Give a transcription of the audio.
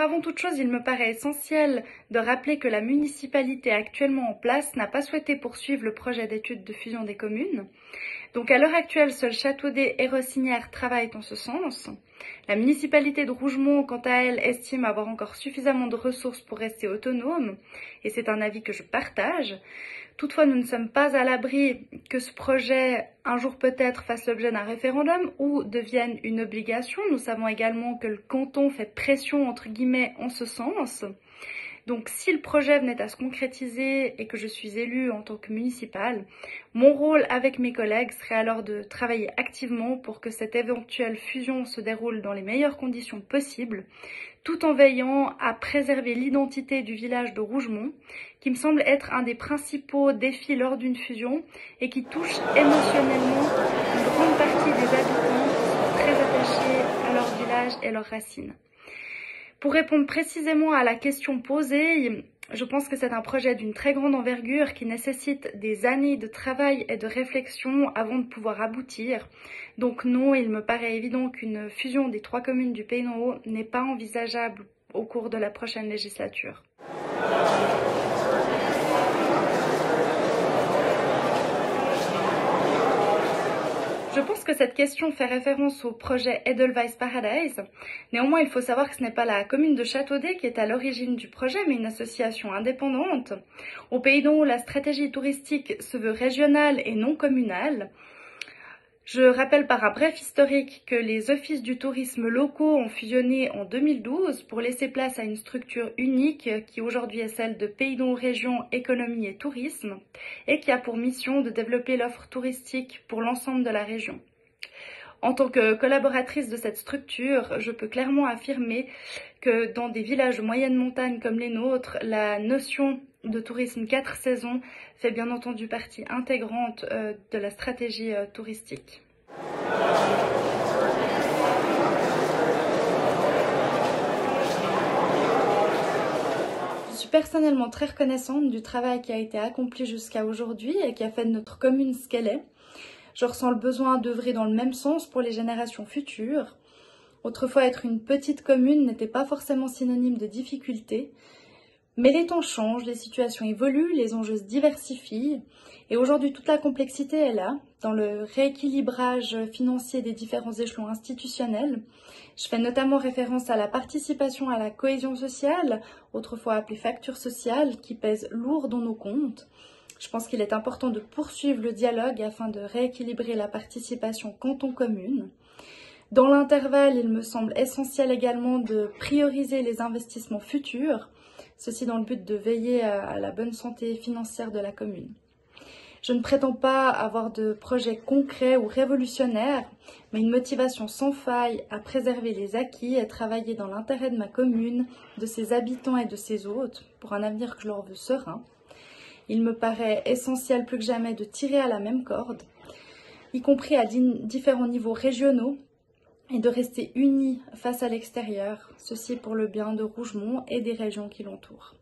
Alors avant toute chose, il me paraît essentiel de rappeler que la municipalité actuellement en place n'a pas souhaité poursuivre le projet d'étude de fusion des communes. Donc à l'heure actuelle, seul Châteaudet et Rossinière travaillent en ce sens. La municipalité de Rougemont, quant à elle, estime avoir encore suffisamment de ressources pour rester autonome, et c'est un avis que je partage. Toutefois, nous ne sommes pas à l'abri que ce projet, un jour peut-être, fasse l'objet d'un référendum ou devienne une obligation. Nous savons également que le canton fait pression, entre guillemets, en ce sens. Donc si le projet venait à se concrétiser et que je suis élue en tant que municipale, mon rôle avec mes collègues serait alors de travailler activement pour que cette éventuelle fusion se déroule dans les meilleures conditions possibles, tout en veillant à préserver l'identité du village de Rougemont, qui me semble être un des principaux défis lors d'une fusion et qui touche émotionnellement une grande partie des habitants qui sont très attachés à leur village et leurs racines. Pour répondre précisément à la question posée, je pense que c'est un projet d'une très grande envergure qui nécessite des années de travail et de réflexion avant de pouvoir aboutir. Donc non, il me paraît évident qu'une fusion des 3 communes du Pays d'en Haut n'est pas envisageable au cours de la prochaine législature. Je pense que cette question fait référence au projet Edelweiss Paradise. Néanmoins, il faut savoir que ce n'est pas la commune de Châteaudet qui est à l'origine du projet, mais une association indépendante. Au Pays d'en Haut, la stratégie touristique se veut régionale et non communale. Je rappelle par un bref historique que les offices du tourisme locaux ont fusionné en 2012 pour laisser place à une structure unique qui aujourd'hui est celle de Pays d'en Haut Région Économie et Tourisme et qui a pour mission de développer l'offre touristique pour l'ensemble de la région. En tant que collaboratrice de cette structure, je peux clairement affirmer que dans des villages de moyenne montagne comme les nôtres, la notion de tourisme 4 saisons fait bien entendu partie intégrante de la stratégie touristique. Je suis personnellement très reconnaissante du travail qui a été accompli jusqu'à aujourd'hui et qui a fait de notre commune ce qu'elle est. Je ressens le besoin d'œuvrer dans le même sens pour les générations futures. Autrefois, être une petite commune n'était pas forcément synonyme de difficulté. Mais les temps changent, les situations évoluent, les enjeux se diversifient. Et aujourd'hui, toute la complexité est là, dans le rééquilibrage financier des différents échelons institutionnels. Je fais notamment référence à la participation à la cohésion sociale, autrefois appelée facture sociale, qui pèse lourd dans nos comptes. Je pense qu'il est important de poursuivre le dialogue afin de rééquilibrer la participation canton-commune. Dans l'intervalle, il me semble essentiel également de prioriser les investissements futurs, ceci dans le but de veiller à la bonne santé financière de la commune. Je ne prétends pas avoir de projet concret ou révolutionnaire, mais une motivation sans faille à préserver les acquis et travailler dans l'intérêt de ma commune, de ses habitants et de ses hôtes, pour un avenir que je leur veux serein. Il me paraît essentiel plus que jamais de tirer à la même corde, y compris à différents niveaux régionaux, et de rester unis face à l'extérieur, ceci pour le bien de Rougemont et des régions qui l'entourent.